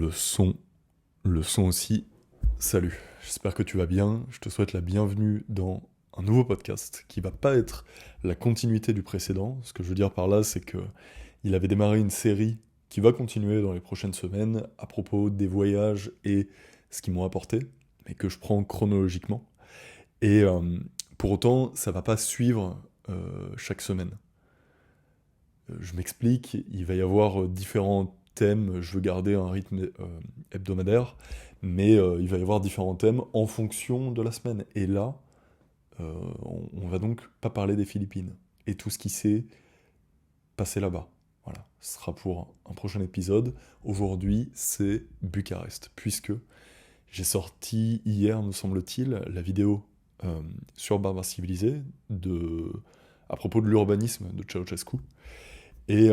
le son, le son aussi. Salut, j'espère que tu vas bien. Je te souhaite la bienvenue dans un nouveau podcast qui va pas être la continuité du précédent. Ce que je veux dire par là, c'est que il avait démarré une série qui va continuer dans les prochaines semaines à propos des voyages et ce qu'ils m'ont apporté, mais que je prends chronologiquement. Et pour autant, ça va pas suivre chaque semaine. Je m'explique, il va y avoir différents thèmes, je veux garder un rythme hebdomadaire, mais il va y avoir différents thèmes en fonction de la semaine. Et là, on va donc pas parler des Philippines et tout ce qui s'est passé là-bas. Voilà, ce sera pour un prochain épisode. Aujourd'hui, c'est Bucarest, puisque j'ai sorti hier, me semble-t-il, la vidéo sur Barbares Civilisés à propos de l'urbanisme de Ceausescu. Et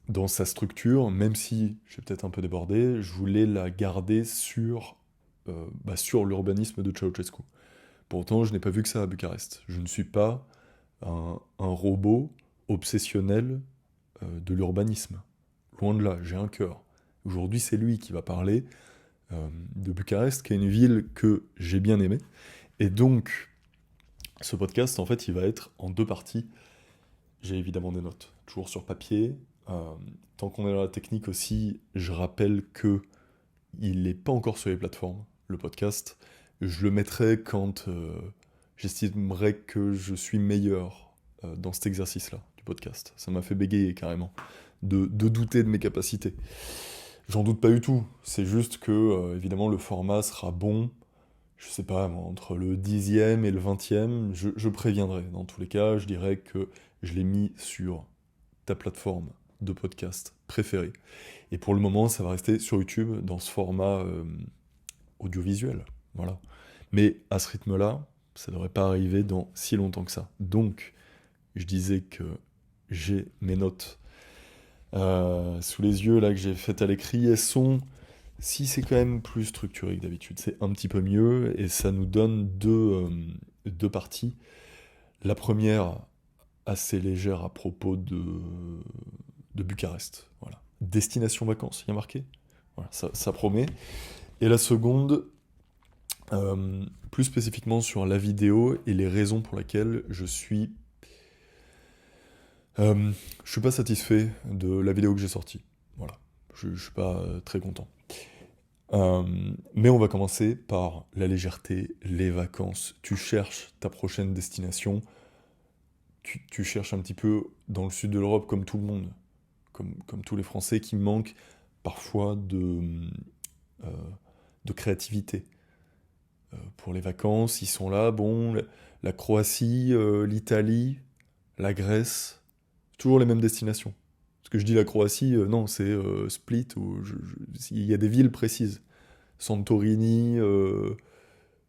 dans sa structure, même si j'ai peut-être un peu débordé, je voulais la garder sur l'urbanisme de Ceausescu. Pourtant, je n'ai pas vu que ça à Bucarest. Je ne suis pas un robot obsessionnel de l'urbanisme. Loin de là, j'ai un cœur. Aujourd'hui, c'est lui qui va parler de Bucarest, qui est une ville que j'ai bien aimée. Et donc, ce podcast, en fait, il va être en deux parties. J'ai évidemment des notes, toujours sur papier. Tant qu'on est dans la technique aussi, je rappelle que il n'est pas encore sur les plateformes, le podcast. Je le mettrai quand j'estimerai que je suis meilleur dans cet exercice-là du podcast. Ça m'a fait bégayer carrément, de douter de mes capacités. J'en doute pas du tout, c'est juste que, évidemment, le format sera bon, je sais pas, moi, entre le 10e et le 20e, je préviendrai. Dans tous les cas, je dirais que je l'ai mis sur ta plateforme de podcast préférée. Et pour le moment, ça va rester sur YouTube dans ce format audiovisuel. Voilà. Mais à ce rythme-là, ça ne devrait pas arriver dans si longtemps que ça. Donc, je disais que j'ai mes notes sous les yeux, là, que j'ai faites à l'écrit. Elles sont, si c'est quand même plus structuré que d'habitude, c'est un petit peu mieux, et ça nous donne deux parties. La première, assez légère à propos de Bucarest. Voilà. Destination vacances, il y a marqué. Voilà, ça promet. Et la seconde, plus spécifiquement sur la vidéo et les raisons pour lesquelles je suis pas satisfait de la vidéo que j'ai sortie. Voilà, je suis pas très content. Mais on va commencer par la légèreté, les vacances. Tu cherches ta prochaine destination, tu cherches un petit peu dans le sud de l'Europe comme tout le monde, comme tous les Français qui manquent parfois euh, de créativité. Pour les vacances, ils sont là, bon, la Croatie, l'Italie, la Grèce, toujours les mêmes destinations. Parce que je dis la Croatie, non, c'est Split, il y a des villes précises. Santorini,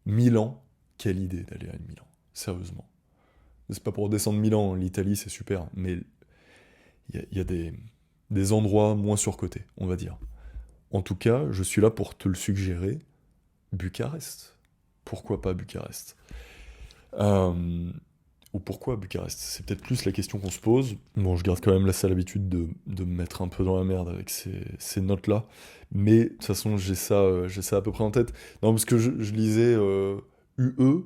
Milan. Quelle idée d'aller à Milan, sérieusement. C'est pas pour descendre Milan, l'Italie c'est super, mais il y a des endroits moins surcotés, on va dire. En tout cas, je suis là pour te le suggérer, Bucarest. Pourquoi pas Bucarest Ou pourquoi Bucarest? C'est peut-être plus la question qu'on se pose. Bon, je garde quand même la sale habitude de me mettre un peu dans la merde avec ces notes-là. Mais de toute façon, j'ai ça à peu près en tête. Non, parce que je lisais UE,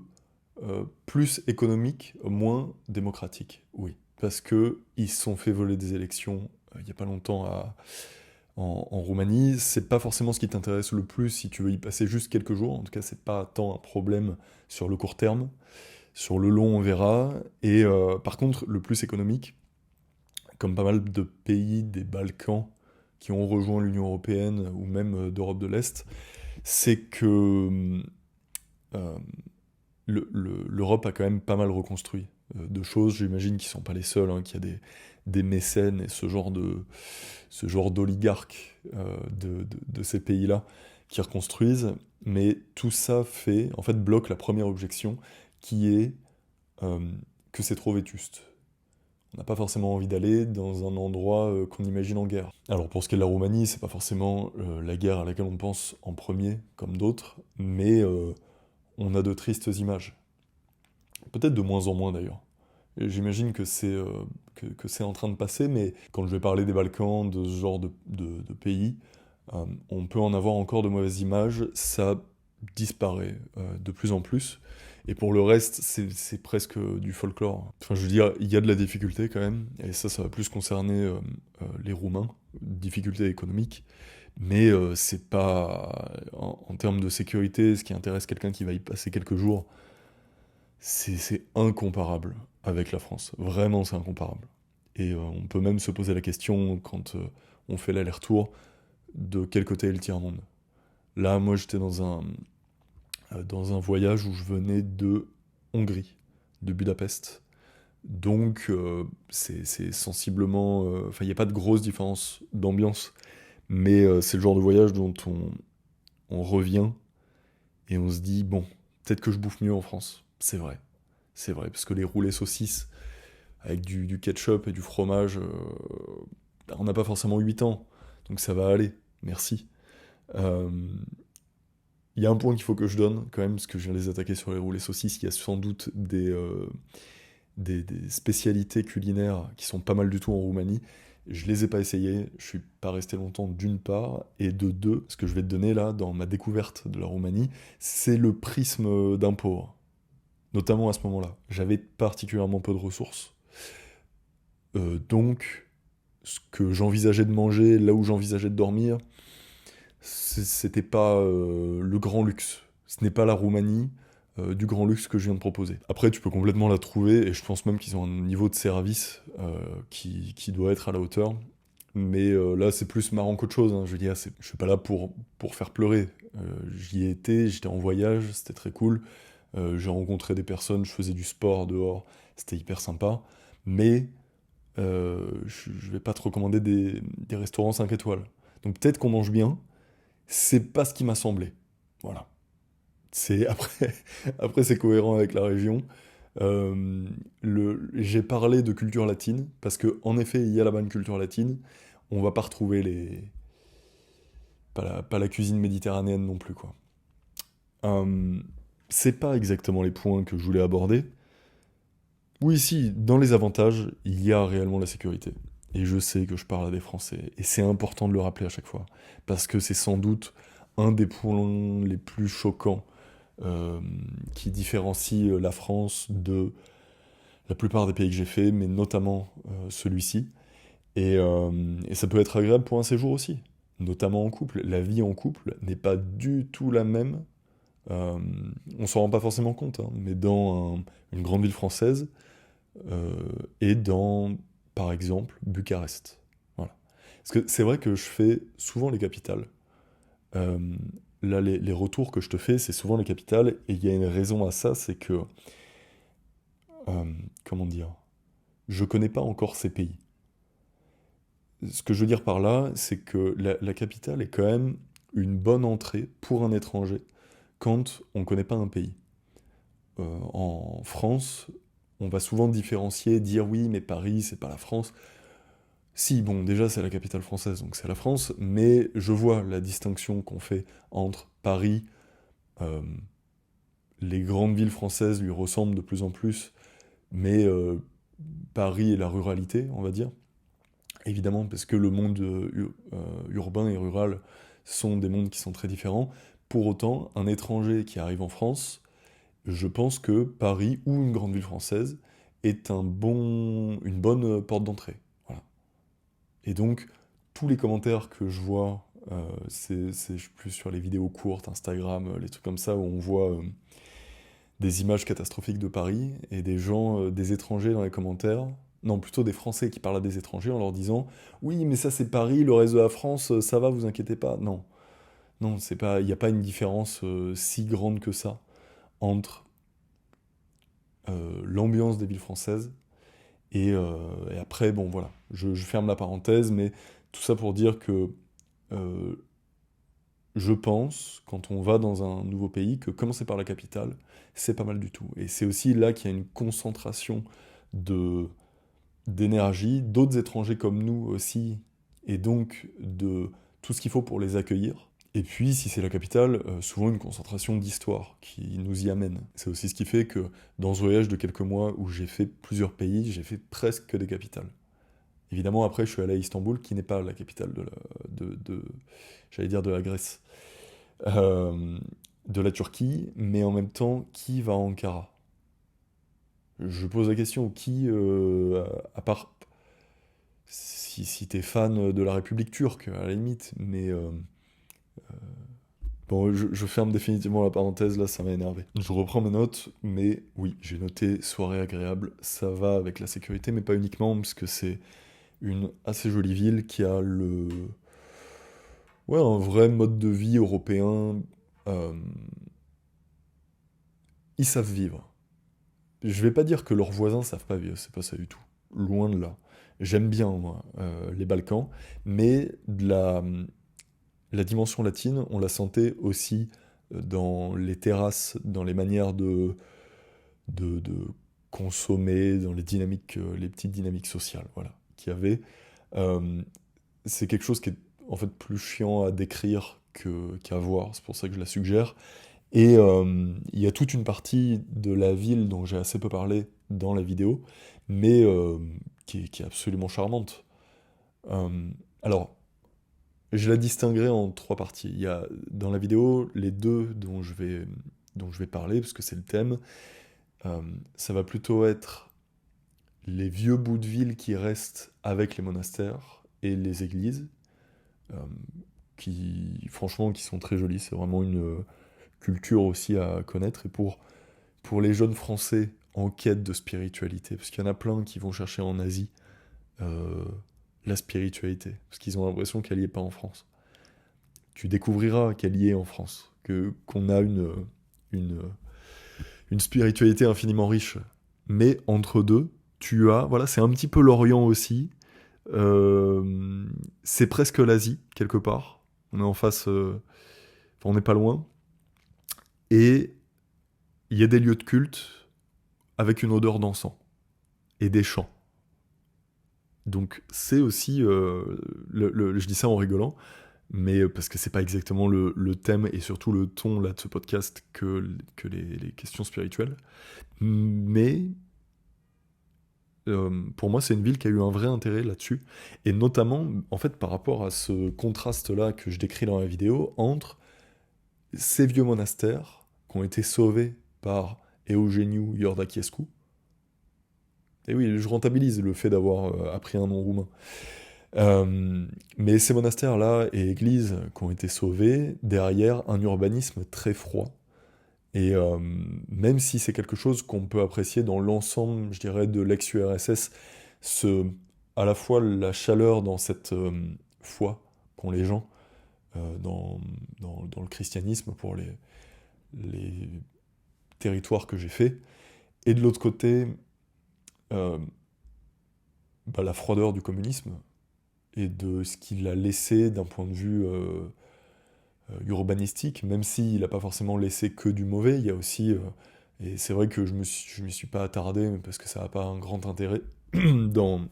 plus économique, moins démocratique. Oui. Parce que ils se sont fait voler des élections il n'y a pas longtemps en Roumanie. C'est pas forcément ce qui t'intéresse le plus si tu veux y passer juste quelques jours. En tout cas, c'est pas tant un problème sur le court terme. Sur le long, on verra. Et par contre, le plus économique, comme pas mal de pays des Balkans qui ont rejoint l'Union européenne ou même d'Europe de l'Est, c'est que euh, l'Europe a quand même pas mal reconstruit de choses. J'imagine qu'ils sont pas les seuls, hein, qu'il y a des mécènes et ce genre d'oligarques de ces pays-là qui reconstruisent. Mais tout ça en fait, bloque la première objection qui est euh, que c'est trop vétuste. On n'a pas forcément envie d'aller dans un endroit qu'on imagine en guerre. Alors pour ce qui est de la Roumanie, c'est pas forcément la guerre à laquelle on pense en premier, comme d'autres, mais on a de tristes images. Peut-être de moins en moins d'ailleurs. Et j'imagine que c'est en train de passer, mais quand je vais parler des Balkans, de ce genre de pays, On peut en avoir encore de mauvaises images, ça disparaît de plus en plus. Et pour le reste, c'est presque du folklore. Enfin, je veux dire, il y a de la difficulté quand même, et ça va plus concerner les Roumains, difficultés économiques. Mais c'est pas... En termes de sécurité, ce qui intéresse quelqu'un qui va y passer quelques jours, c'est incomparable avec la France. Vraiment, c'est incomparable. Et on peut même se poser la question, quand on fait l'aller-retour, de quel côté est le tiers-monde. Là, moi, j'étais dans un voyage où je venais de Hongrie, de Budapest. Donc, c'est sensiblement... Enfin, il n'y a pas de grosse différence d'ambiance, mais c'est le genre de voyage dont on revient et on se dit, bon, peut-être que je bouffe mieux en France. C'est vrai, parce que les roulés saucisses avec du ketchup et du fromage, on n'a pas forcément 8 ans, donc ça va aller, merci. Euh, Il y a un point qu'il faut que je donne, quand même, parce que je viens de les attaquer sur les roulés saucisses, il y a sans doute des spécialités culinaires qui sont pas mal du tout en Roumanie. Je les ai pas essayées, je suis pas resté longtemps d'une part, et de deux, ce que je vais te donner là, dans ma découverte de la Roumanie, c'est le prisme d'un pauvre. Notamment à ce moment-là. J'avais particulièrement peu de ressources. Donc, ce que j'envisageais de manger, là où j'envisageais de dormir, c'était pas le grand luxe. Ce n'est pas la Roumanie du grand luxe que je viens de proposer. Après, tu peux complètement la trouver, et je pense même qu'ils ont un niveau de service qui doit être à la hauteur. Mais là, c'est plus marrant qu'autre chose, hein. Je veux dire, je suis pas là pour faire pleurer. J'y ai été, j'étais en voyage, c'était très cool. J'ai rencontré des personnes, je faisais du sport dehors, c'était hyper sympa. Mais je vais pas te recommander des restaurants 5 étoiles. Donc peut-être qu'on mange bien, c'est pas ce qui m'a semblé. Voilà. Après, après c'est cohérent avec la région. J'ai parlé de culture latine parce que en effet, il y a là-bas une culture latine. On va pas retrouver pas la cuisine méditerranéenne non plus, quoi. Euh, c'est pas exactement les points que je voulais aborder. Oui, si, dans les avantages, il y a réellement la sécurité. Et je sais que je parle à des Français, et c'est important de le rappeler à chaque fois, parce que c'est sans doute un des points les plus choquants euh, qui différencie la France de la plupart des pays que j'ai fait, mais notamment celui-ci. Et ça peut être agréable pour un séjour aussi, notamment en couple. La vie en couple n'est pas du tout la même. euh, on s'en rend pas forcément compte, hein, mais dans une grande ville française, euh, et dans, par exemple, Bucarest. Voilà. Parce que c'est vrai que je fais souvent les capitales. Euh, Là, les retours que je te fais, c'est souvent les capitales, et il y a une raison à ça, c'est que, comment dire, je connais pas encore ces pays. Ce que je veux dire par là, c'est que la capitale est quand même une bonne entrée pour un étranger quand on ne connaît pas un pays. En France, on va souvent différencier, dire oui, mais Paris, c'est pas la France. Si, bon, déjà c'est la capitale française, donc c'est la France, mais je vois la distinction qu'on fait entre Paris, euh, les grandes villes françaises lui ressemblent de plus en plus, mais Paris et la ruralité, on va dire. Évidemment, parce que le monde urbain et rural sont des mondes qui sont très différents. Pour autant, un étranger qui arrive en France, je pense que Paris ou une grande ville française est une bonne porte d'entrée. Voilà. Et donc, tous les commentaires que je vois, je suis plus sur les vidéos courtes, Instagram, les trucs comme ça, où on voit des images catastrophiques de Paris, et des gens, des étrangers dans les commentaires, non, plutôt des Français qui parlent à des étrangers en leur disant «Oui, mais ça c'est Paris, le reste de la France, ça va, vous inquiétez pas». Non, non, c'est pas, il n'y a pas une différence si grande que ça entre l'ambiance des villes françaises et après, bon voilà, je ferme la parenthèse, mais tout ça pour dire que euh, je pense, quand on va dans un nouveau pays, que commencer par la capitale, c'est pas mal du tout. Et c'est aussi là qu'il y a une concentration de d'énergie, d'autres étrangers comme nous aussi, et donc de tout ce qu'il faut pour les accueillir. Et puis, si c'est la capitale, souvent une concentration d'histoire qui nous y amène. C'est aussi ce qui fait que dans ce voyage de quelques mois où j'ai fait plusieurs pays, j'ai fait presque que des capitales. Évidemment, après, je suis allé à Istanbul, qui n'est pas la capitale j'allais dire de la Grèce, euh, de la Turquie, mais en même temps, qui va à Ankara? Je pose la question, qui, à part si t'es fan de la République turque, à la limite, mais bon, je ferme définitivement la parenthèse, là, ça m'a énervé. Je reprends mes notes, mais oui, j'ai noté soirée agréable, ça va avec la sécurité, mais pas uniquement, parce que c'est une assez jolie ville qui a ouais, un vrai mode de vie européen. euh, Ils savent vivre. Je vais pas dire que leurs voisins savent pas vivre, c'est pas ça du tout. Loin de là. J'aime bien, moi, les Balkans, mais la dimension latine, on la sentait aussi dans les terrasses, dans les manières de consommer, dans les dynamiques, les petites dynamiques sociales, voilà, qu'il y avait. Euh, c'est quelque chose qui est en fait plus chiant à décrire qu'à voir, c'est pour ça que je la suggère. Et il y a toute une partie de la ville dont j'ai assez peu parlé dans la vidéo, mais qui est absolument charmante. Euh, alors, je la distinguerai en trois parties. Il y a dans la vidéo les deux dont je vais parler, parce que c'est le thème. Euh, Ça va plutôt être les vieux bouts de ville qui restent avec les monastères et les églises, euh, franchement, qui sont très jolis. C'est vraiment une culture aussi à connaître. Et pour les jeunes Français en quête de spiritualité, parce qu'il y en a plein qui vont chercher en Asie euh, la spiritualité, parce qu'ils ont l'impression qu'elle n'y est pas en France. Tu découvriras qu'elle y est en France, qu'on a une, une spiritualité infiniment riche. Mais entre deux, voilà, c'est un petit peu l'Orient aussi. Euh, c'est presque l'Asie, quelque part. On est en face, enfin, on n'est pas loin. Et il y a des lieux de culte avec une odeur d'encens et des chants. Donc c'est aussi, je dis ça en rigolant, mais parce que c'est pas exactement le thème et surtout le ton là de ce podcast que les questions spirituelles. Mais pour moi, c'est une ville qui a eu un vrai intérêt là-dessus, et notamment en fait par rapport à ce contraste-là que je décris dans la vidéo entre ces vieux monastères qui ont été sauvés par Eugeniu Iordache. Et oui, je rentabilise le fait d'avoir appris un nom roumain. Mais ces monastères-là et églises qui ont été sauvés, derrière un urbanisme très froid. Et même si c'est quelque chose qu'on peut apprécier dans l'ensemble, je dirais, de l'ex-URSS, ce, à la fois la chaleur dans cette foi qu'ont les gens dans le christianisme pour les territoires que j'ai faits, et de l'autre côté, euh, la froideur du communisme et de ce qu'il a laissé d'un point de vue urbanistique, même s'il n'a pas forcément laissé que du mauvais, il y a aussi, et c'est vrai que je m'y suis pas attardé, parce que ça n'a pas un grand intérêt dans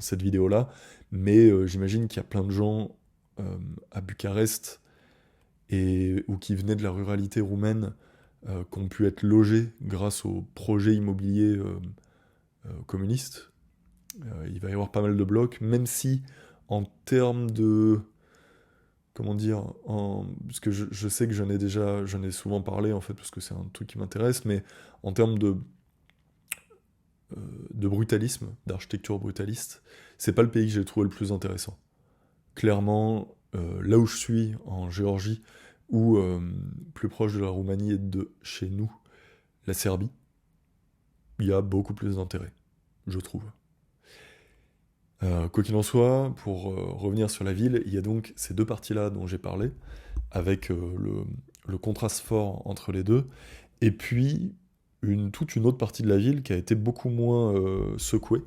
cette vidéo-là, mais j'imagine qu'il y a plein de gens à Bucarest, ou qui venaient de la ruralité roumaine, qui ont pu être logés grâce au projet immobilier communiste. Il va y avoir pas mal de blocs, même si en termes de comment dire, parce que je sais que j'en ai souvent parlé en fait, parce que c'est un truc qui m'intéresse, mais en termes de brutalisme, d'architecture brutaliste, c'est pas le pays que j'ai trouvé le plus intéressant. Clairement, là où je suis, en Géorgie, ou plus proche de la Roumanie et de chez nous, la Serbie, il y a beaucoup plus d'intérêt, je trouve. Quoi qu'il en soit, pour revenir sur la ville, il y a donc ces deux parties-là dont j'ai parlé, avec le contraste fort entre les deux, et puis toute une autre partie de la ville qui a été beaucoup moins secouée,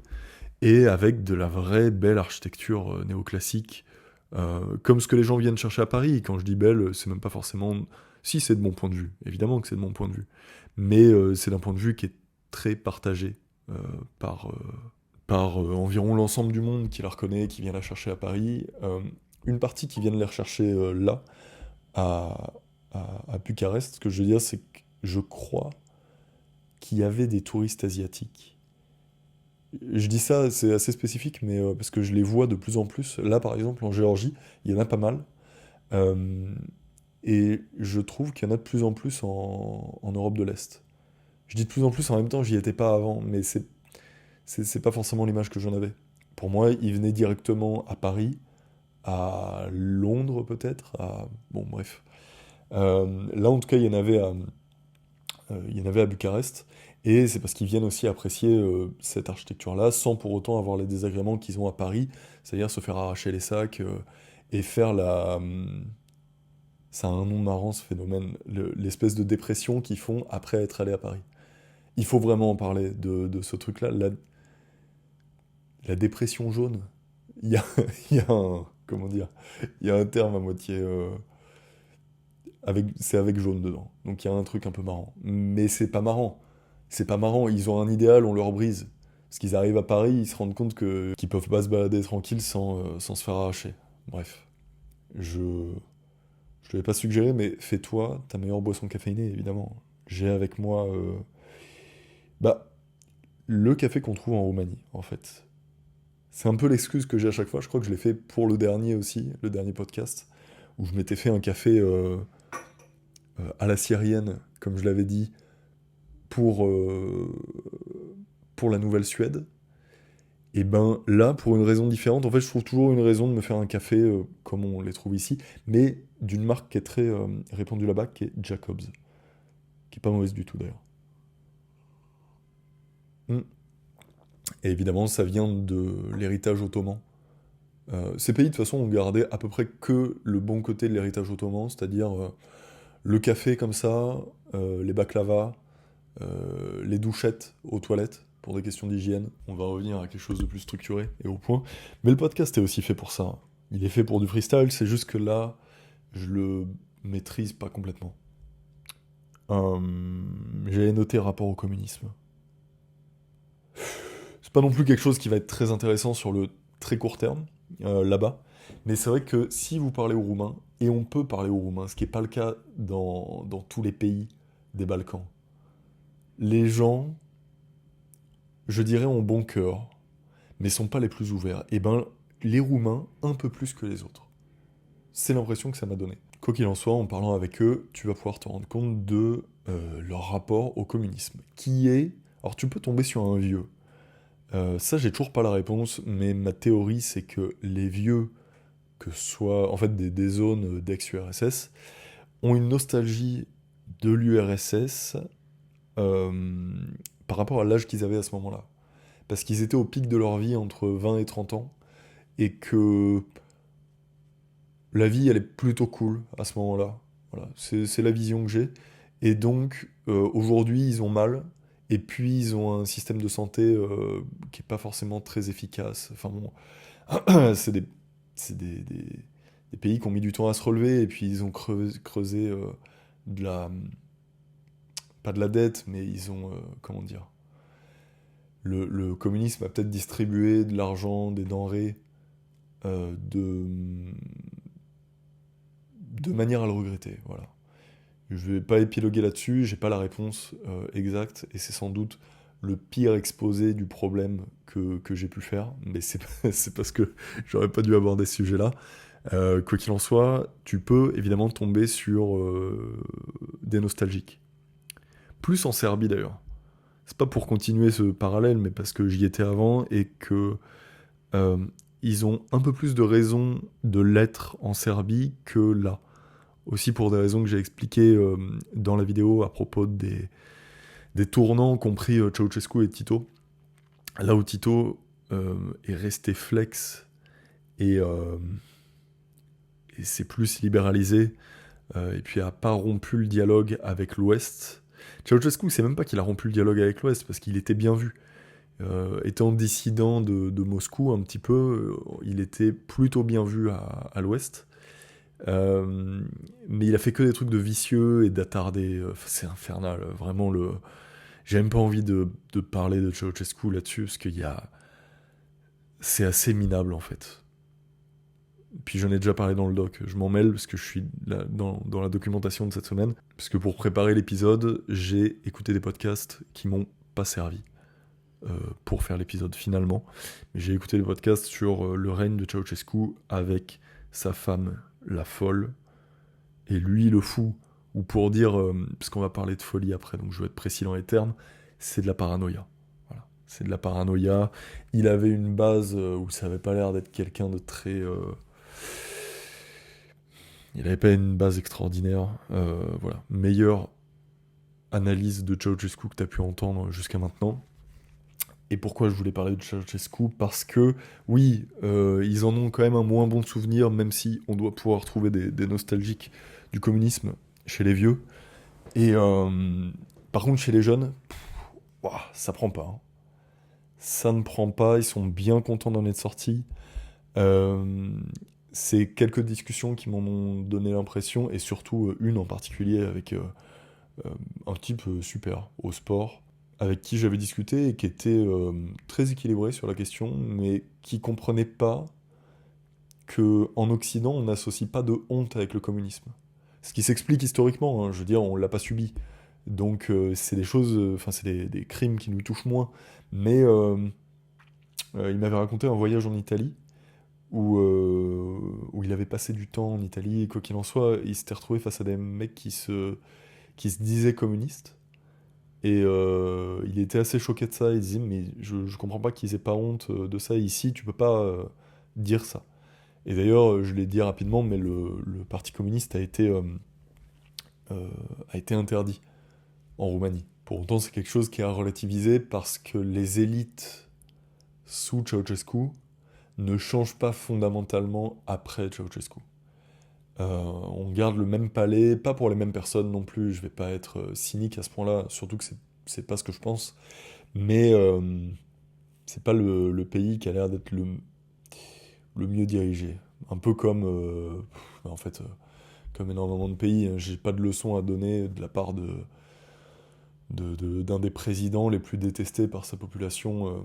et avec de la vraie belle architecture néoclassique, comme ce que les gens viennent chercher à Paris. Quand je dis belle, c'est même pas forcément... Si, c'est de mon point de vue, évidemment que c'est de mon point de vue, mais c'est d'un point de vue qui est très partagé euh, par, environ l'ensemble du monde qui la reconnaît, qui vient la chercher à Paris, une partie qui vient de les rechercher là, à, à Bucarest. Ce que je veux dire, c'est que je crois qu'il y avait des touristes asiatiques Je dis ça, c'est assez spécifique, mais parce que je les vois de plus en plus. Là, par exemple, en Géorgie, il y en a pas mal. Euh, et je trouve qu'il y en a de plus en plus en Europe de l'Est. Je dis de plus en plus, en même temps, j'y étais pas avant, mais c'est pas forcément l'image que j'en avais. Pour moi, ils venaient directement à Paris, à Londres peut-être, bon bref. Là, en tout cas, il y en avait à Bucarest, et c'est parce qu'ils viennent aussi apprécier cette architecture-là, sans pour autant avoir les désagréments qu'ils ont à Paris, c'est-à-dire se faire arracher les sacs et faire ça a un nom marrant ce phénomène, l'espèce de dépression qu'ils font après être allés à Paris. Il faut vraiment en parler de ce truc-là, la dépression jaune. Il y a, il y a un, comment dire, il y a un terme à moitié, c'est avec jaune dedans. Donc il y a un truc un peu marrant. Mais c'est pas marrant. C'est pas marrant. Ils ont un idéal, on leur brise. Parce qu'ils arrivent à Paris, ils se rendent compte qu'ils peuvent pas se balader tranquille sans se faire arracher. Bref. Je, je te l'ai pas suggéré, mais fais-toi ta meilleure boisson caféinée, évidemment. J'ai avec moi, bah, le café qu'on trouve en Roumanie, en fait. C'est un peu l'excuse que j'ai à chaque fois. Je crois que je l'ai fait pour le dernier aussi, le dernier podcast, où je m'étais fait un café à la syrienne, comme je l'avais dit, pour, euh, pour la Nouvelle-Suède. Et ben là, pour une raison différente, en fait, je trouve toujours une raison de me faire un café comme on les trouve ici, mais d'une marque qui est très répandue là-bas, qui est Jacobs, qui est pas mauvaise du tout d'ailleurs. Mm. Et évidemment, ça vient de l'héritage ottoman. Ces pays, de toute façon, ont gardé à peu près que le bon côté de l'héritage ottoman, c'est-à-dire le café comme ça, les baklavas, les douchettes aux toilettes pour des questions d'hygiène. On va revenir à quelque chose de plus structuré et au point. Mais le podcast est aussi fait pour ça. Il est fait pour du freestyle, c'est juste que là, je le maîtrise pas complètement. Euh, J'avais noté rapport au communisme. C'est pas non plus quelque chose qui va être très intéressant sur le très court terme, là-bas. Mais c'est vrai que si vous parlez aux Roumains, et on peut parler aux Roumains, ce qui n'est pas le cas dans tous les pays des Balkans, les gens, je dirais, ont bon cœur, mais sont pas les plus ouverts. Et ben, les Roumains, un peu plus que les autres. C'est l'impression que ça m'a donné. Quoi qu'il en soit, en parlant avec eux, tu vas pouvoir te rendre compte de leur rapport au communisme, qui est... Alors tu peux tomber sur un vieux. Ça, j'ai toujours pas la réponse, mais ma théorie, c'est que les vieux, que ce soit en fait des zones d'ex-URSS, ont une nostalgie de l'URSS euh, par rapport à l'âge qu'ils avaient à ce moment-là. Parce qu'ils étaient au pic de leur vie entre 20 et 30 ans, et que la vie, elle est plutôt cool à ce moment-là. Voilà, c'est la vision que j'ai. Et donc, aujourd'hui, ils ont mal, et puis ils ont un système de santé qui est pas forcément très efficace. Enfin bon, c'est des pays qui ont mis du temps à se relever, et puis ils ont creusé de la... pas de la dette, mais ils ont... comment dire? Le communisme a peut-être distribué de l'argent, des denrées, de manière à le regretter, voilà. Je vais pas épiloguer là-dessus, j'ai pas la réponse exacte, et c'est sans doute le pire exposé du problème que j'ai pu faire, mais c'est parce que j'aurais pas dû aborder ce sujet-là. Quoi qu'il en soit, tu peux évidemment tomber sur des nostalgiques. Plus en Serbie d'ailleurs. C'est pas pour continuer ce parallèle, mais parce que j'y étais avant et que euh, ils ont un peu plus de raisons de l'être en Serbie que là. Aussi pour des raisons que j'ai expliquées dans la vidéo à propos des tournants compris Ceausescu et Tito. Là où Tito est resté flex et, euh, et s'est plus libéralisé, et puis a pas rompu le dialogue avec l'Ouest. Ceausescu, c'est même pas qu'il a rompu le dialogue avec l'Ouest, parce qu'il était bien vu. Étant dissident de Moscou un petit peu, il était plutôt bien vu à l'Ouest. Mais il a fait que des trucs de vicieux et d'attardés. C'est infernal, vraiment le. J'ai même pas envie de parler de Ceausescu là-dessus, parce qu'il y a. C'est assez minable en fait. Puis j'en ai déjà parlé dans le doc, je m'en mêle parce que je suis là, dans la documentation de cette semaine. Parce que pour préparer l'épisode, j'ai écouté des podcasts qui m'ont pas servi. pour faire l'épisode finalement. Mais j'ai écouté le podcast sur le règne de Ceausescu avec sa femme, la folle, et lui, le fou. Ou pour dire, parce qu'on va parler de folie après, donc je vais être précis dans les termes, c'est de la paranoïa. Voilà. C'est de la paranoïa. Il avait une base où ça avait pas l'air d'être quelqu'un de très... Il n'avait pas une base extraordinaire. Voilà. Meilleure analyse de Ceausescu que tu as pu entendre jusqu'à maintenant. Et pourquoi je voulais parler de Ceausescu? Parce que, oui, ils en ont quand même un moins bon souvenir, même si on doit pouvoir trouver des nostalgiques du communisme chez les vieux. Et par contre, chez les jeunes, ouah, ça prend pas. Hein. Ça ne prend pas, ils sont bien contents d'en être sortis. Euh, c'est quelques discussions qui m'en ont donné l'impression, et surtout une en particulier avec euh, un type super au sport, avec qui j'avais discuté et qui était très équilibré sur la question, mais qui comprenait pas que en Occident on n'associe pas de honte avec le communisme. Ce qui s'explique historiquement, hein, je veux dire, on l'a pas subi. Donc c'est des choses, enfin c'est des crimes qui nous touchent moins. Mais il m'avait raconté un voyage en Italie où il avait passé du temps en Italie, et quoi qu'il en soit, il s'était retrouvé face à des mecs qui se disaient communistes. Et il était assez choqué de ça, il disait mais je comprends pas qu'ils aient pas honte de ça, ici tu peux pas dire ça. Et d'ailleurs, je l'ai dit rapidement, mais le Parti communiste euh, a été interdit en Roumanie. Pour autant, c'est quelque chose qui a relativisé parce que les élites sous Ceausescu ne changent pas fondamentalement après Ceausescu. On garde le même palais, pas pour les mêmes personnes non plus, je vais pas être cynique à ce point-là, surtout que c'est pas ce que je pense, mais c'est pas le pays qui a l'air d'être le mieux dirigé. Un peu comme, en fait, comme énormément de pays, hein, j'ai pas de leçon à donner de la part d'un des présidents les plus détestés par sa population.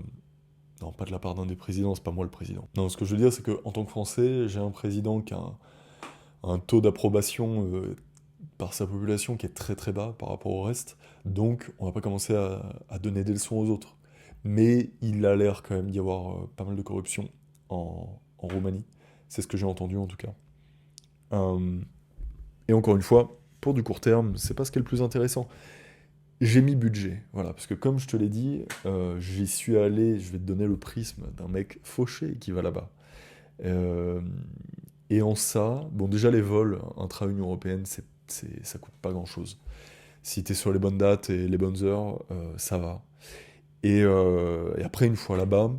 Non, pas de la part d'un des présidents, c'est pas moi le président. Non, ce que je veux dire, c'est qu'en tant que Français, j'ai un président qui a un taux d'approbation par sa population qui est très très bas par rapport au reste, donc on va pas commencer à donner des leçons aux autres. Mais il a l'air quand même d'y avoir pas mal de corruption en Roumanie. C'est ce que j'ai entendu en tout cas. Euh, et encore une fois, pour du court terme, c'est pas ce qui est le plus intéressant. J'ai mis budget, voilà, parce que comme je te l'ai dit, j'y suis allé, je vais te donner le prisme d'un mec fauché qui va là-bas. Euh, et en ça, bon déjà les vols intra-Union Européenne, ça coûte pas grand-chose. Si t'es sur les bonnes dates et les bonnes heures, ça va. Et après, une fois là-bas,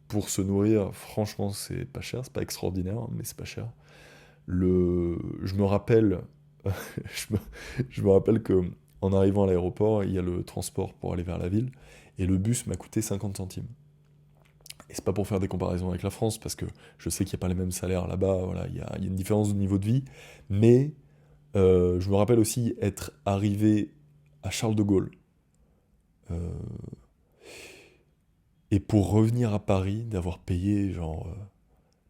pour se nourrir, franchement, c'est pas cher, c'est pas extraordinaire, mais c'est pas cher. Je me rappelle, je me, je me rappelle que en arrivant à l'aéroport, il y a le transport pour aller vers la ville, et le bus m'a coûté 50 centimes. Et c'est pas pour faire des comparaisons avec la France, parce que je sais qu'il n'y a pas les mêmes salaires là-bas, voilà, il y a une différence de niveau de vie, mais je me rappelle aussi être arrivé à Charles de Gaulle, euh, et pour revenir à Paris, d'avoir payé genre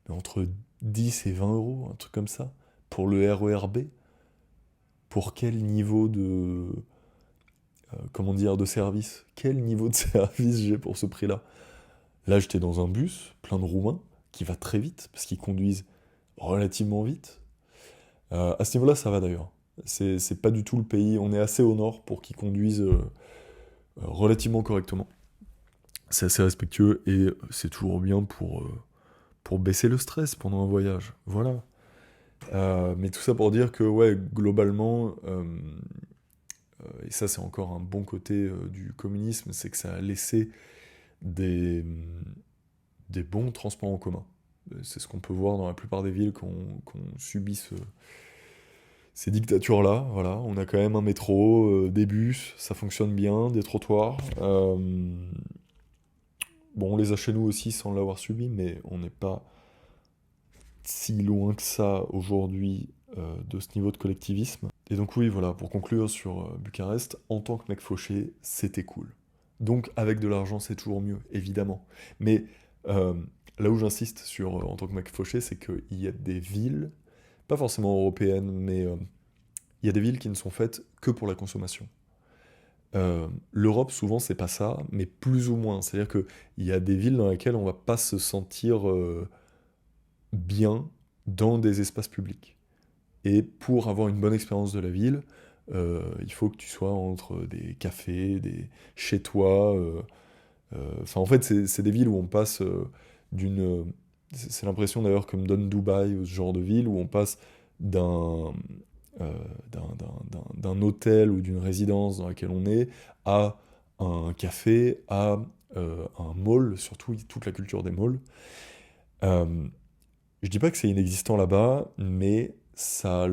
entre 10 et 20 euros, un truc comme ça, pour le RER B. Pour quel niveau comment dire, de service? Quel niveau de service j'ai pour ce prix-là? Là, j'étais dans un bus plein de Roumains qui va très vite parce qu'ils conduisent relativement vite. À ce niveau-là, ça va d'ailleurs. C'est pas du tout le pays. On est assez au nord pour qu'ils conduisent relativement correctement. C'est assez respectueux et c'est toujours bien pour baisser le stress pendant un voyage. Voilà. Mais tout ça pour dire que, ouais, globalement, et ça c'est encore un bon côté du communisme, c'est que ça a laissé des, des bons transports en commun. C'est ce qu'on peut voir dans la plupart des villes qu'on subit ces dictatures-là. Voilà, on a quand même un métro, des bus, ça fonctionne bien, des trottoirs. Bon, on les a chez nous aussi sans l'avoir subi, mais on n'est pas si loin que ça aujourd'hui de ce niveau de collectivisme. Et donc oui, voilà, pour conclure sur Bucarest, en tant que mec fauché, c'était cool. Donc avec de l'argent, c'est toujours mieux, évidemment. Mais euh, là où j'insiste sur en tant que mec fauché, c'est qu'il y a des villes, pas forcément européennes, mais il y a des villes qui ne sont faites que pour la consommation. L'Europe, souvent, c'est pas ça, mais plus ou moins. C'est-à-dire qu'il y a des villes dans lesquelles on va pas se sentir bien dans des espaces publics. Et pour avoir une bonne expérience de la ville, il faut que tu sois entre des cafés, chez toi. Enfin, en fait, c'est des villes où on passe d'une. C'est l'impression d'ailleurs que me donne Dubaï ou ce genre de ville où on passe d'un d'un hôtel ou d'une résidence dans laquelle on est à un café, à un mall, surtout toute la culture des malls. Euh, je dis pas que c'est inexistant là-bas, mais ça a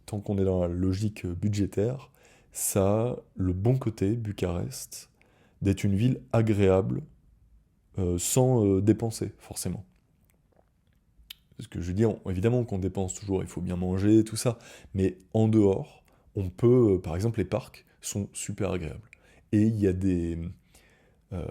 tant qu'on est dans la logique budgétaire, ça a le bon côté, Bucarest, d'être une ville agréable sans dépenser, forcément. Parce que je veux dire, évidemment qu'on dépense toujours, il faut bien manger, tout ça, mais en dehors, on peut, par exemple, les parcs sont super agréables. Et il y a euh,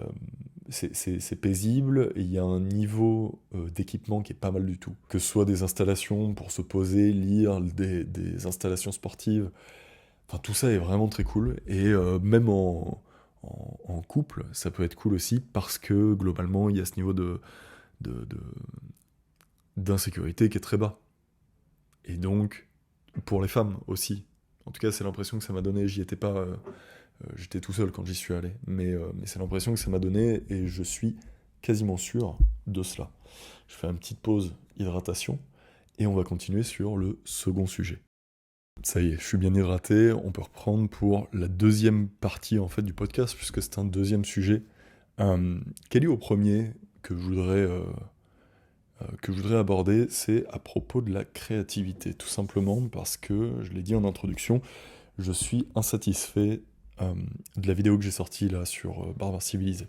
c'est paisible, et il y a un niveau d'équipement qui est pas mal du tout. Que ce soit des installations pour se poser, lire, des installations sportives, enfin tout ça est vraiment très cool. Et même en couple, ça peut être cool aussi, parce que globalement, il y a ce niveau de- de- d'insécurité qui est très bas. Et donc, pour les femmes aussi. En tout cas, c'est l'impression que ça m'a donné. J'y étais pas. J'étais tout seul quand j'y suis allé. Mais c'est l'impression que ça m'a donné et je suis quasiment sûr de cela. Je fais une petite pause hydratation et on va continuer sur le second sujet. Ça y est, je suis bien hydraté. On peut reprendre pour la deuxième partie en fait du podcast puisque c'est un deuxième sujet. Quel est au premier que que je voudrais aborder, c'est à propos de la créativité, tout simplement parce que, je l'ai dit en introduction, je suis insatisfait de la vidéo que j'ai sortie là sur Barbares Civilisés.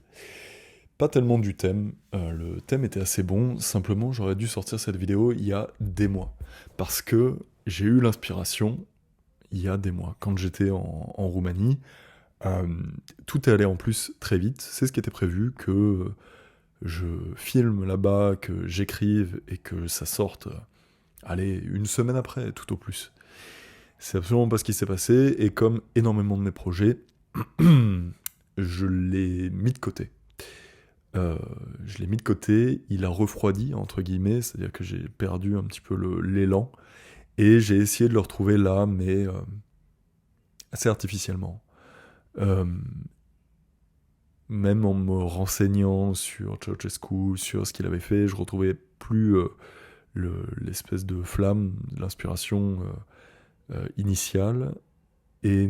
Pas tellement du thème, le thème était assez bon, simplement j'aurais dû sortir cette vidéo il y a des mois, parce que j'ai eu l'inspiration il y a des mois, quand j'étais en Roumanie, euh, tout est allé en plus très vite, c'est ce qui était prévu, que je filme là-bas, que j'écrive et que ça sorte, allez, une semaine après, tout au plus. C'est absolument pas ce qui s'est passé, et comme énormément de mes projets, je l'ai mis de côté. Euh, je l'ai mis de côté, il a refroidi, entre guillemets, c'est-à-dire que j'ai perdu un petit peu l'élan, et j'ai essayé de le retrouver là, mais assez artificiellement. Euh, Même en me renseignant sur Ceausescu, sur ce qu'il avait fait, je retrouvais plus l'espèce de flamme, l'inspiration initiale. Et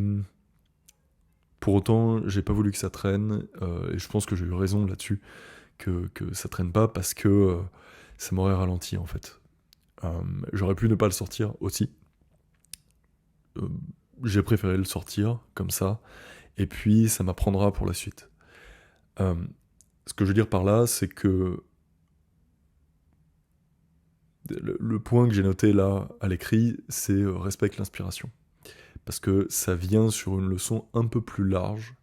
pour autant, j'ai pas voulu que ça traîne, et je pense que j'ai eu raison là-dessus, que ça traîne pas, parce que ça m'aurait ralenti en fait. J'aurais pu ne pas le sortir aussi. Euh, j'ai préféré le sortir comme ça, et puis ça m'apprendra pour la suite. Euh, Ce que je veux dire par là, c'est que le point que j'ai noté là à l'écrit, c'est respecte l'inspiration. Parce que ça vient sur une leçon un peu plus large,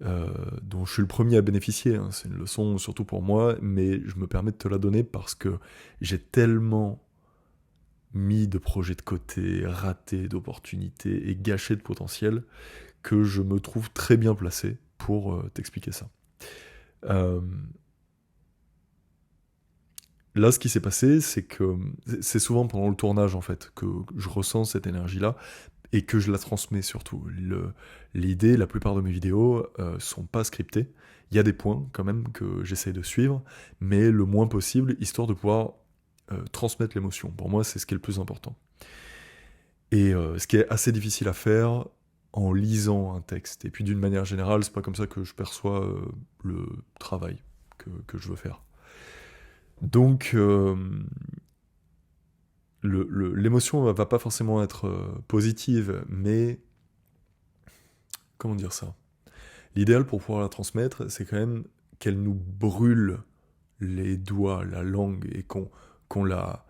dont je suis le premier à bénéficier. Hein. C'est une leçon surtout pour moi, mais je me permets de te la donner parce que j'ai tellement mis de projets de côté, raté d'opportunités et gâché de potentiel, que je me trouve très bien placé pour t'expliquer ça. Euh, Là, ce qui s'est passé, c'est que c'est souvent pendant le tournage, en fait, que je ressens cette énergie-là et que je la transmets surtout. L'idée, la plupart de mes vidéos sont pas scriptées. Il y a des points, quand même, que j'essaie de suivre, mais le moins possible, histoire de pouvoir transmettre l'émotion. Pour moi, c'est ce qui est le plus important. Et ce qui est assez difficile à faire en lisant un texte. Et puis, d'une manière générale, c'est pas comme ça que je perçois le travail que je veux faire. Donc, l'émotion va pas forcément être positive, mais comment dire ça? L'idéal pour pouvoir la transmettre, c'est quand même qu'elle nous brûle les doigts, la langue, et qu'on la,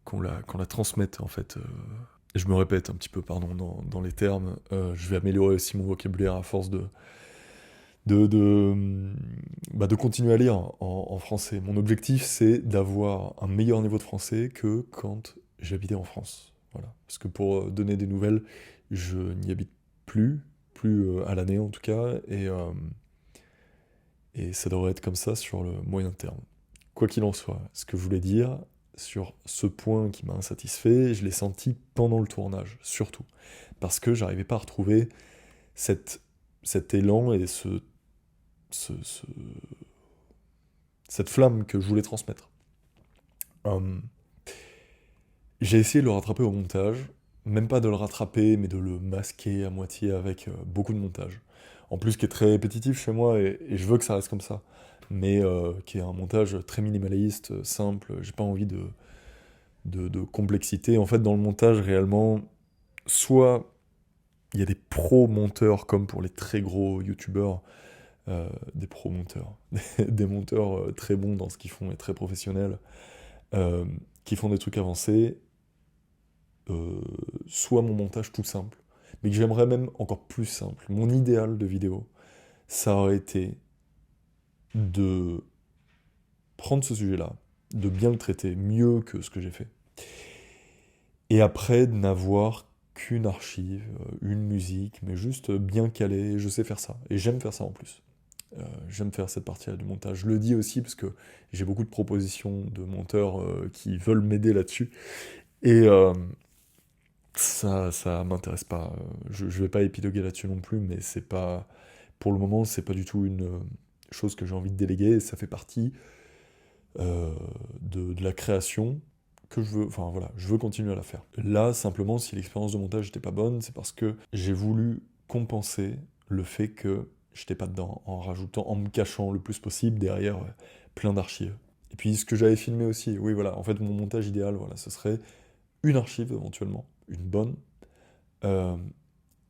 qu'on la transmette en fait. Je me répète un petit peu, pardon, dans les termes. Je vais améliorer aussi mon vocabulaire à force de, de, de continuer à lire en français. Mon objectif, c'est d'avoir un meilleur niveau de français que quand j'habitais en France. Voilà. Parce que pour donner des nouvelles, je n'y habite plus, plus à l'année en tout cas, et ça devrait être comme ça sur le moyen terme. Quoi qu'il en soit, ce que je voulais dire sur ce point qui m'a insatisfait, je l'ai senti pendant le tournage, surtout. Parce que j'arrivais pas à retrouver cet, cet élan et ce- ce- cette flamme que je voulais transmettre. Hum, j'ai essayé de le rattraper au montage, même pas de le rattraper, mais de le masquer à moitié avec beaucoup de montage. En plus, qui est très répétitif chez moi, et je veux que ça reste comme ça. Mais qui est un montage très minimaliste, simple, j'ai pas envie de complexité. En fait, dans le montage, réellement, soit il y a des pro-monteurs, comme pour les très gros youtubeurs, des pro-monteurs, des monteurs très bons dans ce qu'ils font et très professionnels, euh, qui font des trucs avancés, euh, soit mon montage tout simple, mais que j'aimerais même encore plus simple. Mon idéal de vidéo, ça aurait été de prendre ce sujet-là, de bien le traiter mieux que ce que j'ai fait, et après de n'avoir qu'une archive, une musique, mais juste bien calée, je sais faire ça, et j'aime faire ça en plus. J'aime faire cette partie-là du montage. Je le dis aussi parce que j'ai beaucoup de propositions de monteurs qui veulent m'aider là-dessus, et ça m'intéresse pas. Je vais pas épiloguer là-dessus non plus, mais c'est pas, pour le moment, c'est pas du tout une chose que j'ai envie de déléguer, et ça fait partie euh, de la création que je veux, enfin voilà, je veux continuer à la faire. Là, simplement, si l'expérience de montage n'était pas bonne, c'est parce que j'ai voulu compenser le fait que j'étais pas dedans, en rajoutant, en me cachant le plus possible derrière plein d'archives. Et puis ce que j'avais filmé aussi, oui voilà, en fait mon montage idéal, voilà, ce serait une archive éventuellement, une bonne, euh,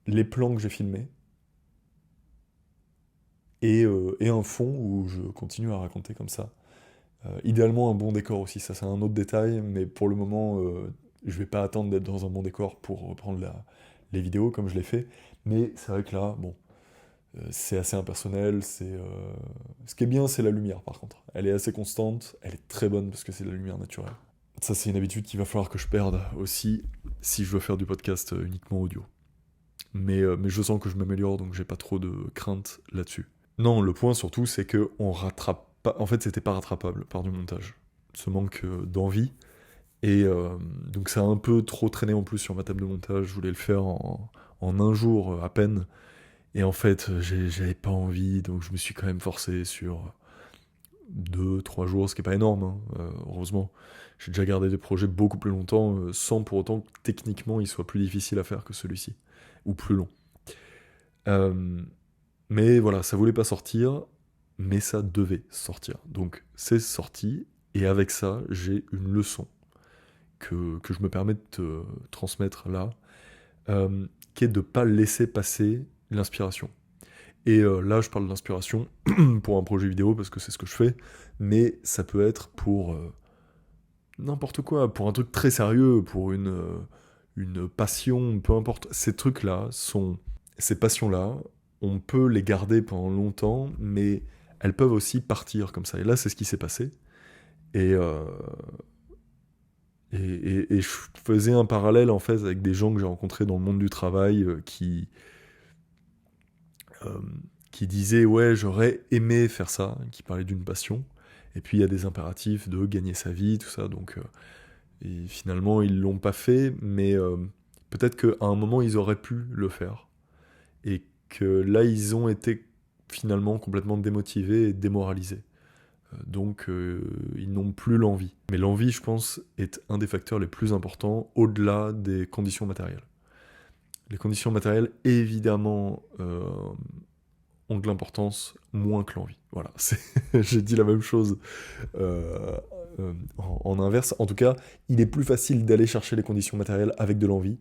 les plans que j'ai filmés, et un fond où je continue à raconter comme ça. Idéalement, un bon décor aussi, ça c'est un autre détail, mais pour le moment, je vais pas attendre d'être dans un bon décor pour reprendre les vidéos comme je l'ai fait. Mais c'est vrai que là, bon, c'est assez impersonnel. Ce qui est bien, c'est la lumière par contre. Elle est assez constante, elle est très bonne parce que c'est de la lumière naturelle. Ça, c'est une habitude qu'il va falloir que je perde aussi si je veux faire du podcast uniquement audio. Mais je sens que je m'améliore, donc j'ai pas trop de crainte là-dessus. Non, le point surtout, c'est que on rattrape pas. En fait, c'était pas rattrapable par du montage. Ce manque d'envie. Et donc, ça a un peu trop traîné en plus sur ma table de montage. Je voulais le faire en un jour à peine. Et en fait, j'avais pas envie, donc je me suis quand même forcé sur 2, 3 jours, ce qui est pas énorme, hein, heureusement. J'ai déjà gardé des projets beaucoup plus longtemps, sans pour autant que techniquement il soit plus difficile à faire que celui-ci, ou plus long. Euh, Mais voilà, ça voulait pas sortir, mais ça devait sortir. Donc c'est sorti, et avec ça, j'ai une leçon que je me permets de te transmettre là, qui est de pas laisser passer l'inspiration. Et là, je parle d'inspiration pour un projet vidéo, parce que c'est ce que je fais, mais ça peut être pour n'importe quoi, pour un truc très sérieux, pour une passion, peu importe. Ces trucs-là sont... Ces passions-là, on peut les garder pendant longtemps, mais elles peuvent aussi partir comme ça. Et là, c'est ce qui s'est passé. Et, euh, et je faisais un parallèle, en fait, avec des gens que j'ai rencontrés dans le monde du travail euh, qui disaient, ouais, j'aurais aimé faire ça, qui parlaient d'une passion. Et puis, il y a des impératifs de gagner sa vie, tout ça. Donc, et finalement, ils l'ont pas fait, mais peut-être qu'à un moment, ils auraient pu le faire. Et que là, ils ont été finalement complètement démotivés et démoralisés. Donc, ils n'ont plus l'envie. Mais l'envie, je pense, est un des facteurs les plus importants au-delà des conditions matérielles. Les conditions matérielles, évidemment, ont de l'importance moins que l'envie. Voilà, j'ai dit la même chose euh, en inverse. En tout cas, il est plus facile d'aller chercher les conditions matérielles avec de l'envie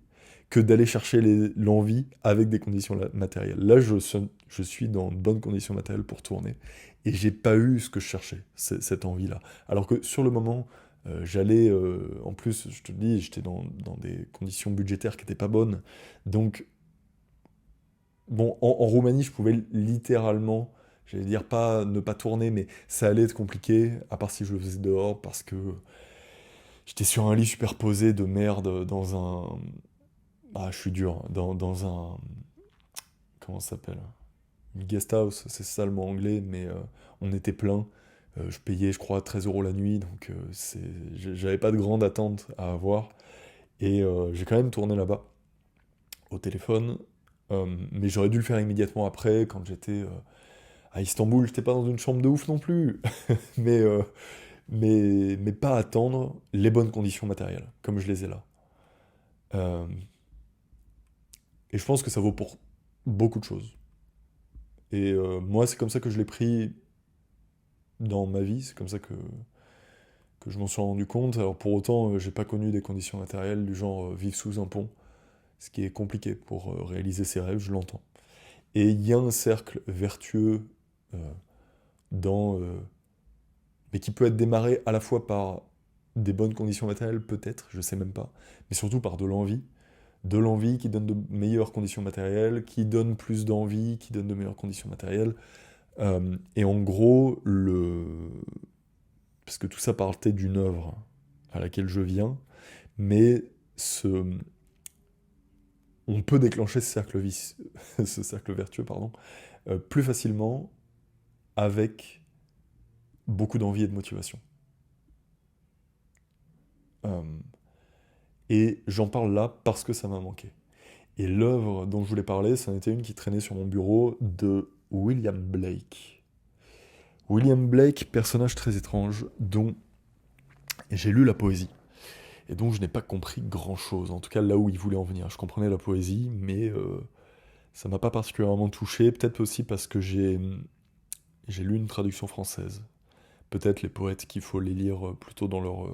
que d'aller chercher l'envie avec des conditions matérielles. Là, je suis dans de bonnes conditions matérielles pour tourner, et j'ai pas eu ce que je cherchais, cette envie-là. Alors que sur le moment, j'allais, en plus, je te le dis, j'étais dans des conditions budgétaires qui étaient pas bonnes. Donc, bon, en Roumanie, je pouvais littéralement, j'allais dire pas ne pas tourner, mais ça allait être compliqué, à part si je le faisais dehors, parce que j'étais sur un lit superposé de merde dans un... Ah, je suis dur, dans un... comment ça s'appelle? Une guest house, c'est ça le mot anglais, mais on était plein. Je payais, je crois, 13 € la nuit, donc j'avais pas de grande attente à avoir. Et j'ai quand même tourné là-bas, au téléphone. Mais j'aurais dû le faire immédiatement après, quand j'étais à Istanbul. J'étais pas dans une chambre de ouf non plus, mais, mais pas attendre les bonnes conditions matérielles, comme je les ai là. Euh, et je pense que ça vaut pour beaucoup de choses. Et moi, c'est comme ça que je l'ai pris dans ma vie, c'est comme ça que je m'en suis rendu compte. Alors pour autant, j'ai pas connu des conditions matérielles du genre vivre sous un pont, ce qui est compliqué pour réaliser ses rêves, je l'entends. Et il y a un cercle vertueux euh, dans, mais qui peut être démarré à la fois par des bonnes conditions matérielles, peut-être, je sais même pas, mais surtout par de l'envie qui donne de meilleures conditions matérielles, qui donne plus d'envie, qui donne de meilleures conditions matérielles. Et en gros, parce que tout ça partait d'une œuvre à laquelle je viens, mais ce... on peut déclencher ce cercle vertueux, pardon, plus facilement avec beaucoup d'envie et de motivation. Euh, et j'en parle là parce que ça m'a manqué. Et l'œuvre dont je voulais parler, c'en était une qui traînait sur mon bureau de William Blake. William Blake, personnage très étrange, dont j'ai lu la poésie, et dont je n'ai pas compris grand-chose, en tout cas là où il voulait en venir. Je comprenais la poésie, mais ça m'a pas particulièrement touché, peut-être aussi parce que j'ai lu une traduction française. Peut-être les poètes qu'il faut les lire plutôt dans leur...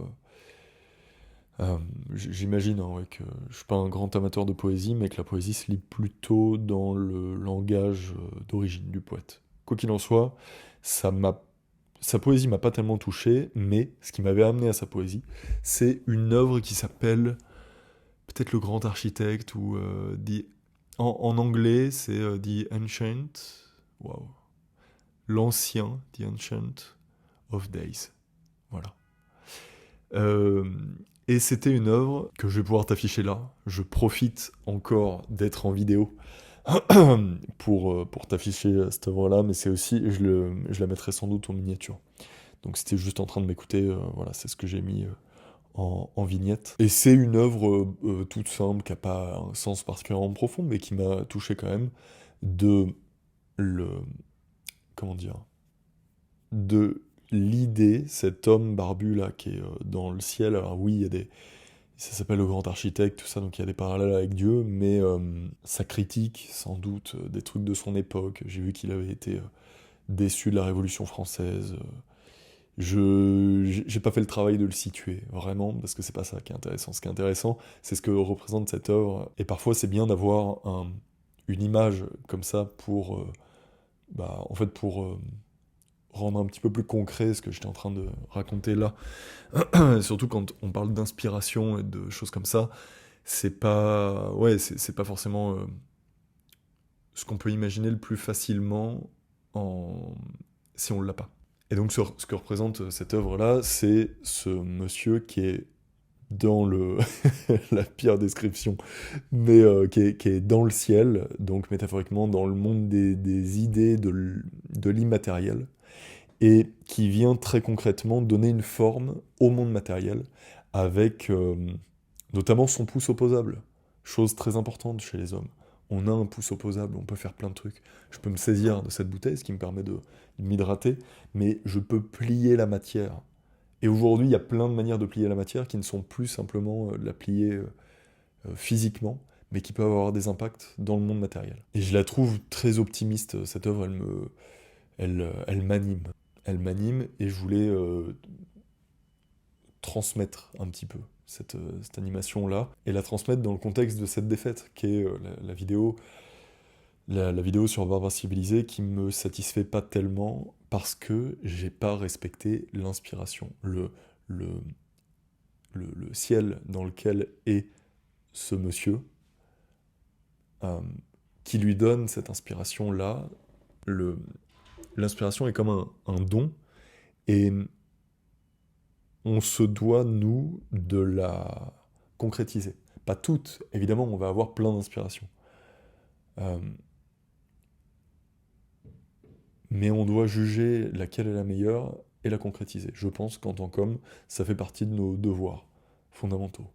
j'imagine hein, ouais, que je suis pas un grand amateur de poésie, mais que la poésie se lit plutôt dans le langage d'origine du poète. Quoi qu'il en soit, ça m'a sa poésie m'a pas tellement touché, mais ce qui m'avait amené à sa poésie, c'est une œuvre qui s'appelle peut-être Le Grand Architecte ou en anglais c'est The Ancient, wow, l'Ancien, The Ancient of Days, voilà. Euh, et c'était une œuvre que je vais pouvoir t'afficher là. Je profite encore d'être en vidéo pour t'afficher cette œuvre-là, mais c'est aussi, je la mettrai sans doute en miniature. Donc si t'es juste en train de m'écouter, voilà, c'est ce que j'ai mis en vignette. Et c'est une œuvre toute simple, qui n'a pas un sens particulièrement profond, mais qui m'a touché quand même, de le... comment dire? De l'idée, cet homme barbu là qui est dans le ciel. Alors oui, il y a des... Ça s'appelle le grand architecte, tout ça, donc il y a des parallèles avec Dieu, mais ça critique sans doute des trucs de son époque. J'ai vu qu'il avait été déçu de la Révolution française. J'ai pas fait le travail de le situer, vraiment, parce que c'est pas ça qui est intéressant. Ce qui est intéressant, c'est ce que représente cette œuvre. Et parfois, c'est bien d'avoir une image comme ça pour, en fait, pour rendre un petit peu plus concret ce que j'étais en train de raconter là. Surtout quand on parle d'inspiration et de choses comme ça, c'est pas, ouais, c'est pas forcément ce qu'on peut imaginer le plus facilement si on l'a pas. Et donc ce que représente cette œuvre-là, c'est ce monsieur qui est dans le... la pire description, mais qui est dans le ciel, donc métaphoriquement dans le monde des idées, de l'immatériel, et qui vient très concrètement donner une forme au monde matériel, avec notamment son pouce opposable, chose très importante chez les hommes. On a un pouce opposable, on peut faire plein de trucs. Je peux me saisir de cette bouteille, ce qui me permet de m'hydrater, mais je peux plier la matière. Et aujourd'hui, il y a plein de manières de plier la matière qui ne sont plus simplement de la plier physiquement, mais qui peuvent avoir des impacts dans le monde matériel. Et je la trouve très optimiste, cette œuvre, elle m'anime. Elle m'anime, et je voulais transmettre un petit peu cette animation-là, et la transmettre dans le contexte de cette défaite, qui est la vidéo, la vidéo sur Barbare Civilisée, qui me satisfait pas tellement, parce que j'ai pas respecté l'inspiration. Le, le ciel dans lequel est ce monsieur, euh, qui lui donne cette inspiration-là, l'inspiration est comme un don, et on se doit, nous, de la concrétiser. Pas toutes, évidemment, on va avoir plein d'inspirations. Euh, mais on doit juger laquelle est la meilleure et la concrétiser. Je pense qu'en tant qu'homme, ça fait partie de nos devoirs fondamentaux.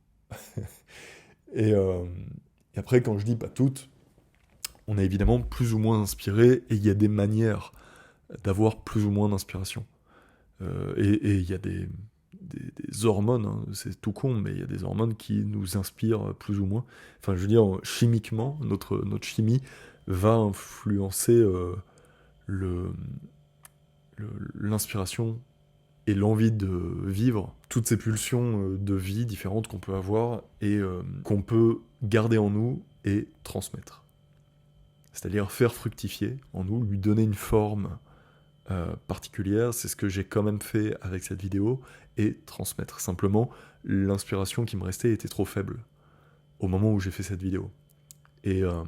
Et, euh, et après, quand je dis pas toutes, on est évidemment plus ou moins inspiré, et il y a des manières d'avoir plus ou moins d'inspiration. Et il y a des hormones, hein, c'est tout con, mais il y a des hormones qui nous inspirent plus ou moins. Enfin, je veux dire, chimiquement, notre chimie va influencer le, l'inspiration et l'envie de vivre, toutes ces pulsions de vie différentes qu'on peut avoir et qu'on peut garder en nous et transmettre. C'est-à-dire faire fructifier en nous, lui donner une forme particulière, c'est ce que j'ai quand même fait avec cette vidéo, et transmettre. Simplement, l'inspiration qui me restait était trop faible au moment où j'ai fait cette vidéo. Et, euh,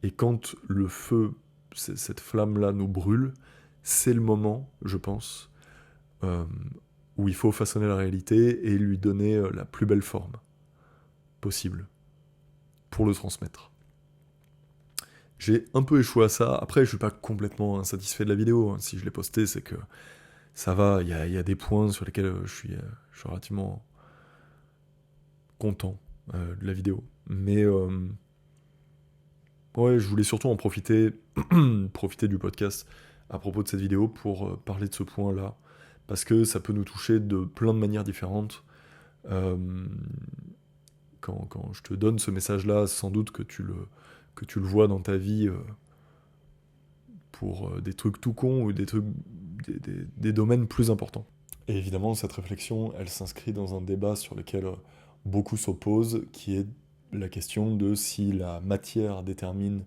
et quand le feu, cette flamme-là nous brûle, c'est le moment, je pense, euh, où il faut façonner la réalité et lui donner la plus belle forme possible pour le transmettre. J'ai un peu échoué à ça. Après, je suis pas complètement insatisfait de la vidéo, hein. Si je l'ai postée, c'est que ça va. Il y a des points sur lesquels je suis relativement content de la vidéo. Mais ouais, je voulais surtout en profiter, profiter du podcast à propos de cette vidéo pour parler de ce point-là. Parce que ça peut nous toucher de plein de manières différentes. Euh, quand je te donne ce message-là, sans doute que tu le vois dans ta vie pour des trucs tout cons ou des trucs, des domaines plus importants. Et évidemment, cette réflexion, elle s'inscrit dans un débat sur lequel beaucoup s'opposent, qui est la question de si la matière détermine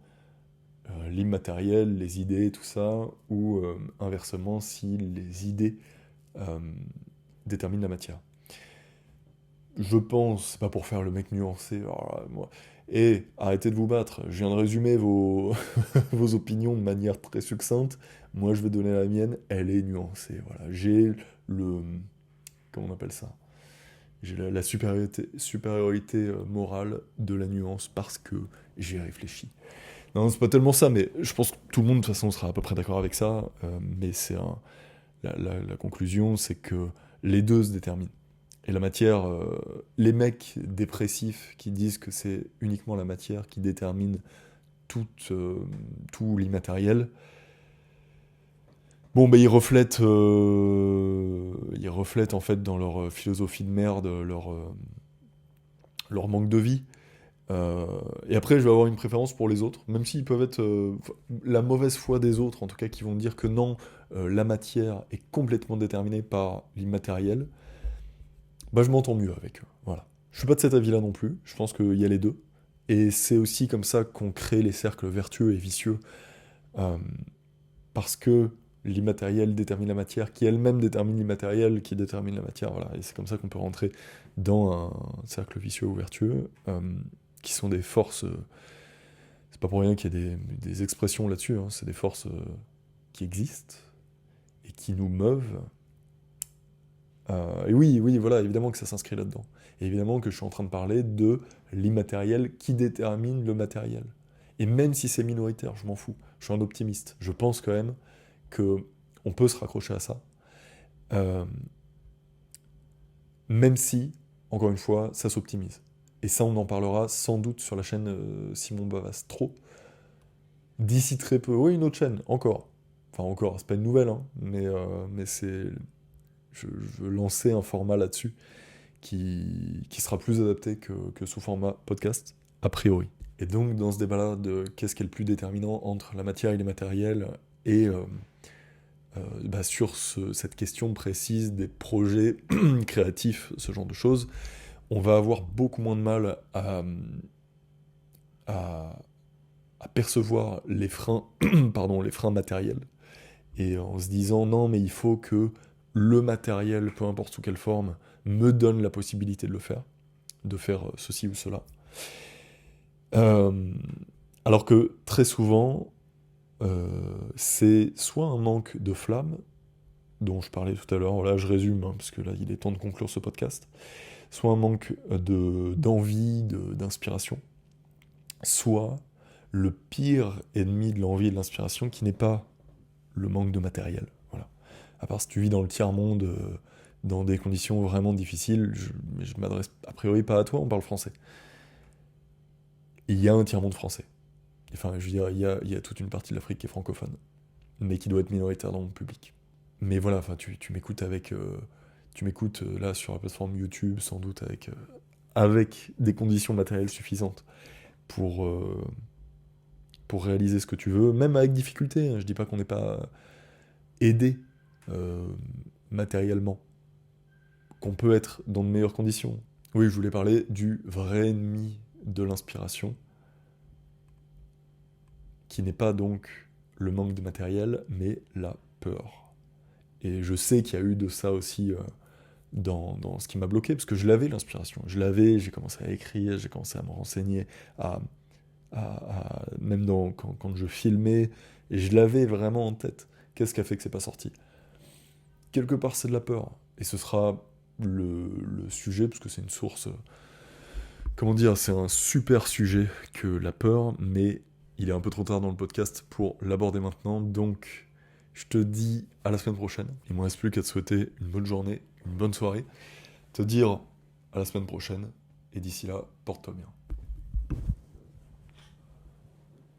l'immatériel, les idées, tout ça, ou inversement, si les idées euh, déterminent la matière. Je pense, c'est pas pour faire le mec nuancé, alors là, moi, et arrêtez de vous battre, je viens de résumer vos, vos opinions de manière très succincte, moi je vais donner la mienne, elle est nuancée, voilà. J'ai le... comment on appelle ça? J'ai la supériorité morale de la nuance parce que j'ai réfléchi. Non, c'est pas tellement ça, mais je pense que tout le monde de toute façon sera à peu près d'accord avec ça, mais la conclusion, c'est que les deux se déterminent. Et la matière, les mecs dépressifs qui disent que c'est uniquement la matière qui détermine tout, tout l'immatériel, bon, bah, ils reflètent en fait dans leur philosophie de merde leur manque de vie. Et après, je vais avoir une préférence pour les autres, même s'ils peuvent être la mauvaise foi des autres, en tout cas, qui vont dire que non, la matière est complètement déterminée par l'immatériel. Bah, je m'entends mieux avec eux. Voilà. Je suis pas de cet avis-là non plus. Je pense qu'il y a les deux. Et c'est aussi comme ça qu'on crée les cercles vertueux et vicieux. euh, Parce que l'immatériel détermine la matière, qui elle-même détermine l'immatériel, qui détermine la matière. Voilà. Et c'est comme ça qu'on peut rentrer dans un cercle vicieux ou vertueux, qui sont des forces. C'est pas pour rien qu'il y a des expressions là-dessus. Hein. C'est des forces qui existent et qui nous meuvent. Et oui, oui, voilà, évidemment que ça s'inscrit là-dedans. Et évidemment que je suis en train de parler de l'immatériel qui détermine le matériel. Et même si c'est minoritaire, je m'en fous. Je suis un optimiste. Je pense quand même que on peut se raccrocher à ça. Euh, Même si, encore une fois, ça s'optimise. Et ça, on en parlera sans doute sur la chaîne Simon Bavastro. D'ici très peu. Oui, une autre chaîne, encore. Enfin, encore, c'est pas une nouvelle, hein, mais c'est. Je veux lancer un format là-dessus qui sera plus adapté que sous format podcast, a priori. Et donc, dans ce débat-là de qu'est-ce qui est le plus déterminant entre la matière et les matériels, et bah, sur cette question précise des projets créatifs, ce genre de choses, on va avoir beaucoup moins de mal à, à percevoir les freins, pardon, les freins matériels, et en se disant non, mais il faut que le matériel, peu importe sous quelle forme, me donne la possibilité de faire ceci ou cela. Euh, Alors que très souvent, c'est soit un manque de flamme, dont je parlais tout à l'heure, là je résume, hein, parce que là il est temps de conclure ce podcast, soit un manque d'envie, d'inspiration, soit le pire ennemi de l'envie et de l'inspiration qui n'est pas le manque de matériel. Voilà. À part si tu vis dans le tiers-monde, dans des conditions vraiment difficiles, je m'adresse a priori pas à toi, on parle français. Il y a un tiers-monde français. Enfin, je veux dire, il y a toute une partie de l'Afrique qui est francophone, mais qui doit être minoritaire dans mon public. Mais voilà, enfin, tu m'écoutes avec... tu m'écoutes là sur la plateforme YouTube, sans doute avec des conditions matérielles suffisantes pour, pour réaliser ce que tu veux, même avec difficulté, hein. Je dis pas qu'on n'est pas aidé euh, matériellement, qu'on peut être dans de meilleures conditions. Oui, je voulais parler du vrai ennemi de l'inspiration, qui n'est pas donc le manque de matériel, mais la peur. Et je sais qu'il y a eu de ça aussi dans ce qui m'a bloqué, parce que je l'avais l'inspiration. Je l'avais, j'ai commencé à écrire, j'ai commencé à me renseigner, même quand je filmais, et je l'avais vraiment en tête. Qu'est-ce qui a fait que c'est pas sorti? Quelque part, c'est de la peur. Et ce sera le sujet, parce que c'est une source. Comment dire, c'est un super sujet que la peur, mais il est un peu trop tard dans le podcast pour l'aborder maintenant. Donc, je te dis à la semaine prochaine. Il ne me reste plus qu'à te souhaiter une bonne journée, une bonne soirée. Te dire à la semaine prochaine. Et d'ici là, porte-toi bien.